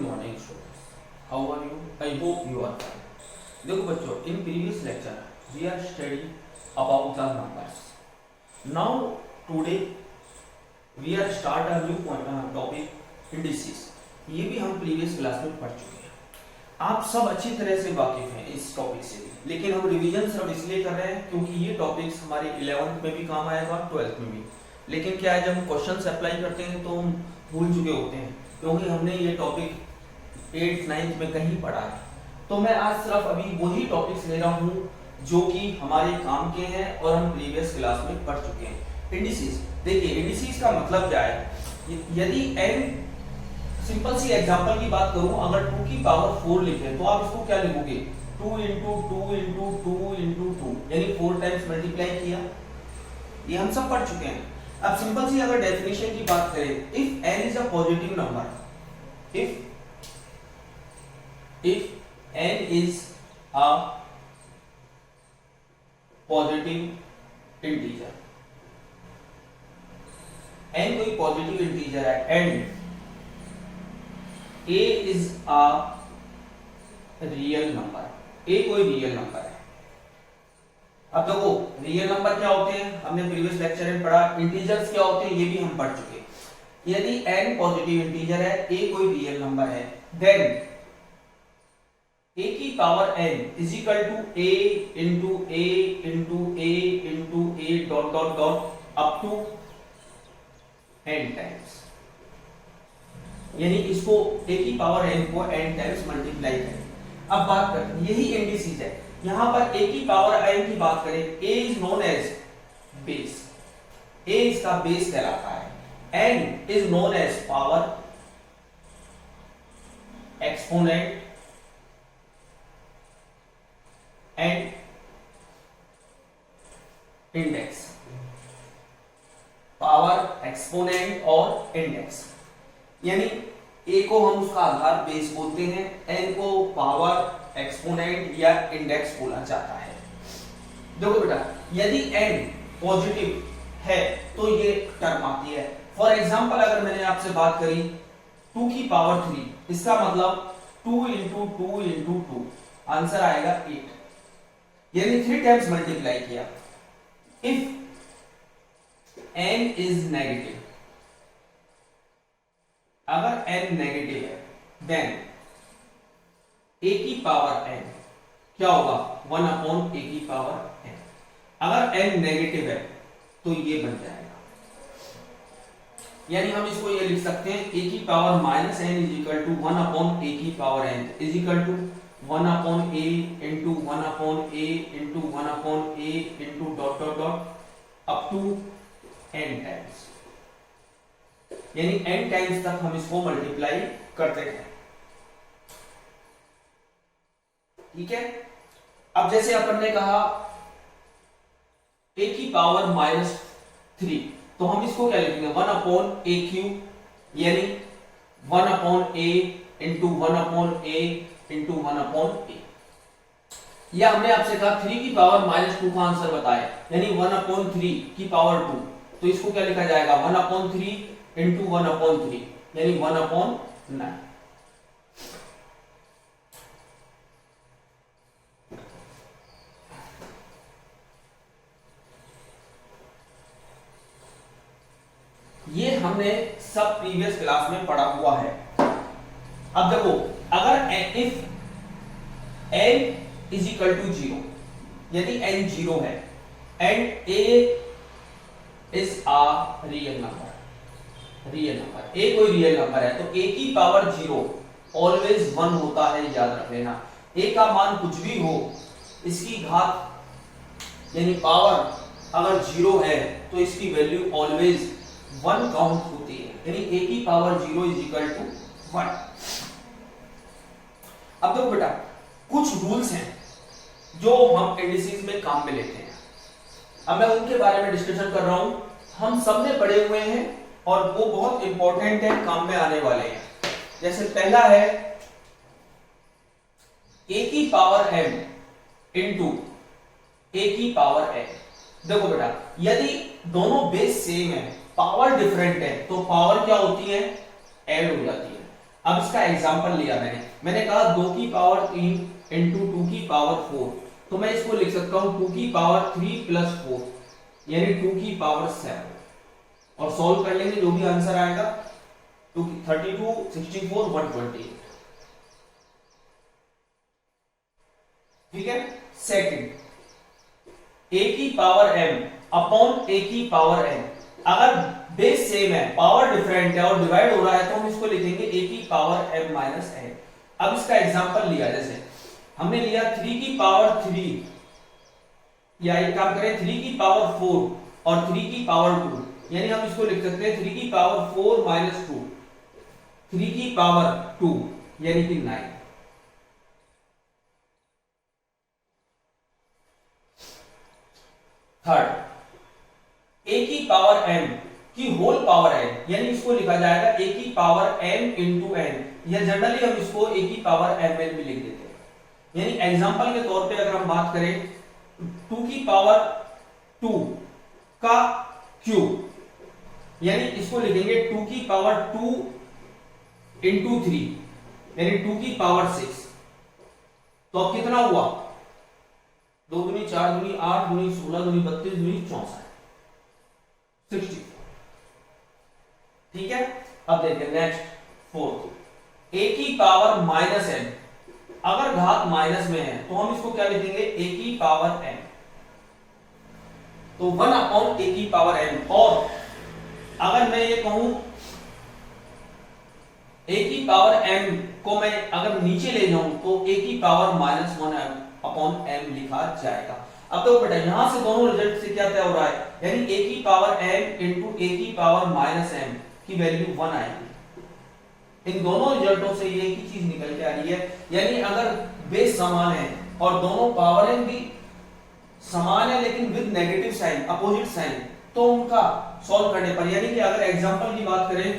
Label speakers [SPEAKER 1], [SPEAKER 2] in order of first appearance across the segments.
[SPEAKER 1] morning students. How are you? I hope you are fine. देखो बच्चों, in previous lecture we are studying about the numbers. Now today we are start a new topic indices. ये भी हम previous class में पढ़ चुके हैं. आप सब अच्छी तरह से वाकिफ हैं इस टॉपिक से भी, लेकिन हम रिवीजन सिर्फ इसलिए कर रहे हैं क्योंकि ये टॉपिक्स हमारे 11th में भी काम आएगा, 12th में भी. लेकिन क्या है, जब हम क्वेश्चंस अप्लाई करते हैं तो हम भूल चुके होते हैं क्योंकि हमने ये टॉपिक 8th 9th में कहीं पढ़ा है. तो मैं आज सिर्फ अभी वही टॉपिक्स ले रहा हूँ जो कि हमारे काम के हैं और हम प्रीवियस क्लास में पढ़ चुके हैं. इंडिसेस, देखिए इंडिसेस का मतलब क्या है. यदि n, सिंपल सी एग्जांपल की बात करूं, अगर 2 की पावर 4 लिखें तो आप इसको क्या लिखोगे, 2 इंटू 2 इंटू 2 इंटू 2, यानी 4 टाइम्स मल्टीप्लाई किया. ये हम सब पढ़ चुके हैं. अब सिंपल सी अगर डेफिनेशन की बात करें, if n is a positive number, if n is a positive integer, n कोई पॉजिटिव इंटीजर है and a is a real number, a कोई रियल नंबर है. अब देखो रियल नंबर क्या होते हैं, हमने प्रीवियस लेक्चर में पढ़ा. इंटीजर्स क्या होते हैं ये भी हम पढ़ चुके. यदि n पॉजिटिव इंटीजर है, a कोई रियल नंबर है, देन a की power n is equal to a into a into a into a dot dot dot up to n times. यानी इसको a की पावर n को n टाइम्स मल्टीप्लाई करें. अब बात करते हैं, यही इंडिसेस है. यहां पर a की पावर n की बात करें, a is known as base, a इसका बेस कहलाता है. n is known as power, exponent and index. Power, exponent और इंडेक्स, यानी a को हम उसका आधार बेस बोलते हैं, n को पावर, एक्सपोनेंट या इंडेक्स बोला जाता है. देखो बेटा, यदि n पॉजिटिव है तो ये टर्म आती है. फॉर एग्जांपल अगर मैंने आपसे बात करी 2 की पावर 3, इसका मतलब 2 इंटू 2 इंटू 2, आंसर आएगा 8, यानी 3 टाइम्स मल्टीप्लाई किया. इफ n इज नेगेटिव, अगर n नेगेटिव है, देन a की पावर n क्या होगा, 1 अपॉन a की पावर n. अगर n नेगेटिव है तो ये बन जाएगा, यानी हम इसको ये लिख सकते हैं, a की power minus n is equal to 1 upon a की power n is equal to 1 upon a into 1 upon a into 1 upon a into dot dot dot up to n times. यानी n टाइम्स तक हम इसको multiply करते हैं. ठीक है. अब जैसे अपन ने कहा a की पावर माइनस 3, तो हम इसको क्या लिखेंगे, 1 अपॉन a क्यूब, यानी 1 upon a into 1 upon a into 1 upon a. या हमने आपसे कहा 3 की पावर माइनस 2 का आंसर बताया, यानी 1 अपॉन 3 की पावर 2, तो इसको क्या लिखा जाएगा, 1 अपॉन 3 इंटू 1 अपॉन 3, यानी 1 अपॉन 9. ये हमने सब प्रीवियस क्लास में पढ़ा हुआ है. अब देखो, अगर if n is equal to 0, यदि n 0 है and a is a real number, a कोई रियल नंबर है, तो a की पावर 0 ऑलवेज 1 होता है, याद रख लेना. a का मान कुछ भी हो, इसकी घात यानी पावर अगर 0 है तो इसकी वैल्यू ऑलवेज 1 काउंट होती है, यानी a की पावर 0 इज इक्वल टू 1. अब देखो बेटा, कुछ रूल्स हैं जो हम इंडिसेस में काम में लेते हैं. अब मैं उनके बारे में डिस्कशन कर रहा हूं. हम सबने पढ़े हुए हैं और वो बहुत इंपॉर्टेंट है, काम में आने वाले हैं. जैसे पहला है a की पावर m इंटू a की पावर n. देखो बेटा, यदि दोनों बेस सेम है, पावर डिफरेंट है, तो पावर क्या होती है, ऐड हो जाती है. अब इसका एग्जांपल लिया मैंने कहा 2 की पावर 3 इंटू 2 की पावर 4, तो मैं इसको लिख सकता हूं 2 की पावर 3 प्लस 4 यानी 2 की पावर 7, और सॉल्व कर लेंगे जो भी आंसर आएगा 32 64 128। ठीक है। सेकंड a की पावर m अपॉन a की पावर n, अगर बेस सेम है पावर डिफरेंट है और डिवाइड हो रहा है तो हम इसको लिखेंगे a की पावर m माइनस n। अब इसका एग्जांपल लिया, जैसे हमने लिया 3 की पावर 3, या एक काम करें 3 की पावर 4 और 3 की पावर 2, यानी हम इसको लिख सकते हैं 3 की पावर 4 माइनस 2, 3 की पावर 2 यानी कि 9। थर्ड a की पावर m की होल पावर n, यानी इसको लिखा जाएगा a की पावर m इंटू n, या जनरली हम इसको a की पावर mn भी लिख देते हैं। यानी एग्जांपल के तौर पे अगर हम बात करें 2 की पावर 2 का क्यूब, यानी इसको लिखेंगे 2 की पावर 2 इंटू 3 यानी 2 की पावर 6, तो अब कितना हुआ 2 दूनी 4 दूनी 8 दूनी 16 दूनी 32 दूनी 64 64। ठीक है। अब देखिए नेक्स्ट फोर्थ a की पावर माइनस n, अगर घात माइनस में है तो हम इसको क्या लिखेंगे a की पावर n, तो 1 अपॉन a की पावर n। और अगर मैं ये कहूं a की पावर m को मैं अगर नीचे ले जाऊं तो a की पावर माइनस 1 अपॉन m लिखा जाएगा। अब तो बेटा यहां से दोनों रिजल्ट से क्या तय हो रहा है, यानी a की पावर m इंटू a की पावर माइनस m की वैल्यू 1 आएगी। इन दोनों रिजल्टों से ये एक ही चीज निकल के आ रही है, यानी अगर बेस समान है और दोनों पावर भी समान है लेकिन with negative sign opposite sign, तो उनका सॉल्व करने पर, यानी कि अगर एग्जांपल की बात करें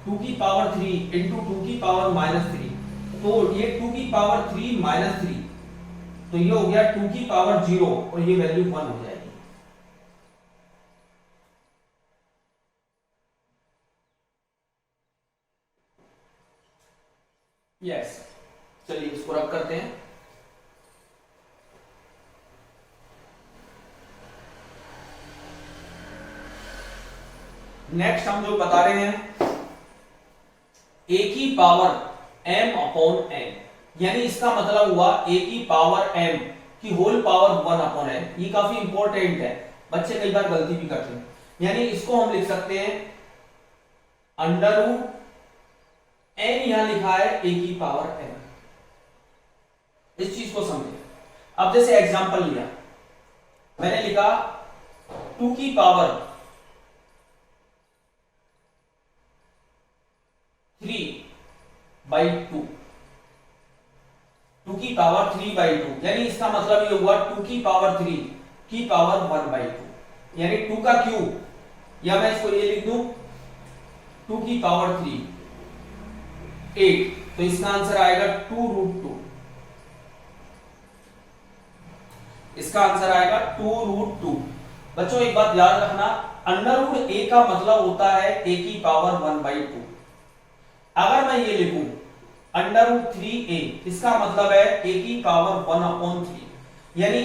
[SPEAKER 1] 2 की पावर 3 इंटू 2 की पावर माइनस 3, तो ये 2 की पावर 3 माइनस 3, तो ये हो गया 2 की पावर 0 और ये वैल्यू 1 हो जाएगी। यस, चलिए इसको रब करते हैं। नेक्स्ट हम जो बता रहे हैं a की पावर m अपॉन n, यानी इसका मतलब हुआ a की पावर m की होल पावर 1 अपॉन n। ये काफी इंपॉर्टेंट है, बच्चे कई बार गलती भी करते हैं। यानी इसको हम लिख सकते हैं अंडर रूट n, यहां लिखा है a की पावर m। इस चीज को समझे। अब जैसे एग्जांपल लिया, मैंने लिखा 2 की पावर 3/2, 2 की पावर 3/2, यानी इसका मतलब ये हुआ 2 की पावर 3 की पावर 1/2, यानी 2 का क्यूब, या मैं इसको ये लिख दूं 2 की पावर 3 8, तो इसका आंसर आएगा 2√2। इसका आंसर आएगा 2√2। बच्चों एक बात याद रखना, अंडर रूट a का मतलब होता है a की पावर 1/2। अगर मैं ये लिखूं अंडर रूट 3a, इसका मतलब है a की पावर 1/3, यानी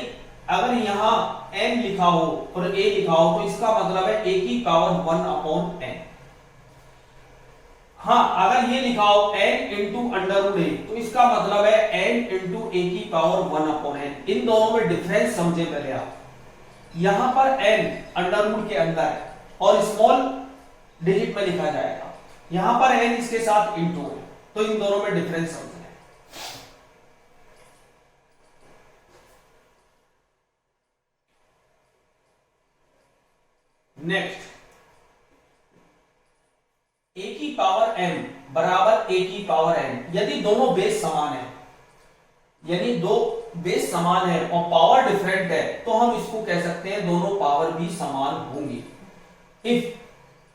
[SPEAKER 1] अगर यहां n लिखा हो और a लिखा हो तो इसका मतलब है a की पावर 1/n। हाँ, अगर ये लिखा हो n into under root a, तो इसका मतलब है n इंटू a की पावर 1/n। इन दोनों में डिफरेंस समझे पहले आप। यहां पर n अंडर रूट के अंदर है और स्मॉल डिजिट में लिखा जाएगा, यहां पर n इसके साथ इंटू है, तो इन दोनों में डिफरेंस समझना है। नेक्स्ट, a की पावर m बराबर a की पावर n, यदि दोनों बेस समान है, यानी दो बेस समान है और पावर डिफरेंट है, तो हम इसको कह सकते हैं दोनों पावर भी समान होंगी। इफ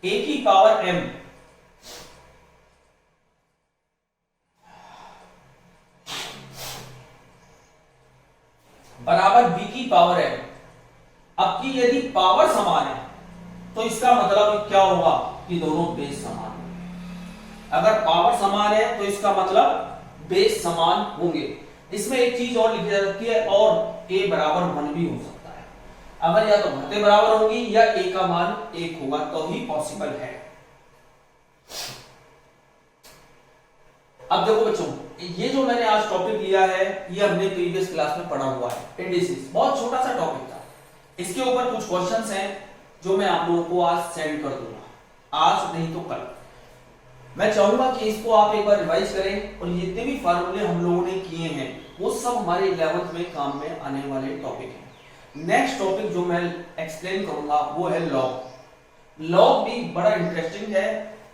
[SPEAKER 1] a की पावर m बराबर b की पावर m, अब की यदि पावर समान है तो इसका मतलब क्या होगा कि दोनों बेस समान है। अगर पावर समान है तो इसका मतलब बेस समान होंगे। इसमें एक चीज और लिखी जा सकती है, और a बराबर 1 भी हो सकता है। अगर या तो घातें बराबर होंगी या a का मान 1 होगा तो ही पॉसिबल है। अब देखो बच्चों, ये जो मैंने आज टॉपिक लिया है ये हमने प्रीवियस क्लास में पढ़ा हुआ है। इंडिसेस बहुत छोटा सा टॉपिक था, इसके ऊपर कुछ क्वेश्चंस हैं जो मैं आप लोगों को आज सेंड कर दूंगा, आज नहीं तो कल। मैं चाहूंगा कि इसको आप एक बार रिवाइज करें, और जितने भी फार्मूले हम लोगों ने किए हैं वो सब हमारे 11th में काम में आने वाले टॉपिक हैं। नेक्स्ट टॉपिक जो मैं एक्सप्लेन करूंगा वो है लॉग। लॉग भी बड़ा इंटरेस्टिंग है,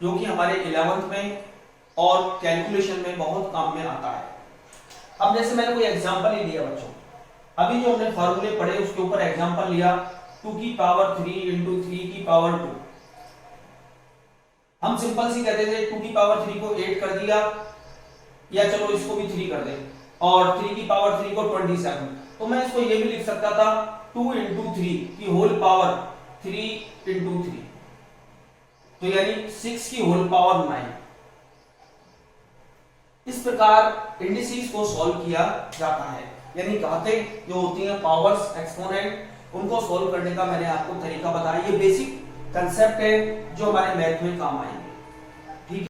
[SPEAKER 1] जो कि हमारे 11th में और कैलकुलेशन में बहुत काम में आता है। अब जैसे मैंने कोई एग्जांपल ही लिया बच्चों, अभी जो हमने फार्मूले पढ़े उसके ऊपर एग्जांपल लिया 2 की पावर 3 इंटू 3 की पावर 2। हम सिंपल सी कहते थे 2 की पावर 3 को 8 कर दिया, या चलो इसको भी 3 कर दें, और 3 की पावर 3 को 27। तो मैं इसको ये भी लिख सकता था 2 इंटू 3 की होल पावर 3 इंटू 3, तो यानी 6 की होल पावर 9। इस प्रकार इंडिसेस को सॉल्व किया जाता है, यानी घातें जो होती हैं पावर्स एक्सपोनेंट, उनको सॉल्व करने का मैंने आपको तरीका बताया। ये बेसिक कंसेप्ट है जो हमारे मैथ में काम आएंगे।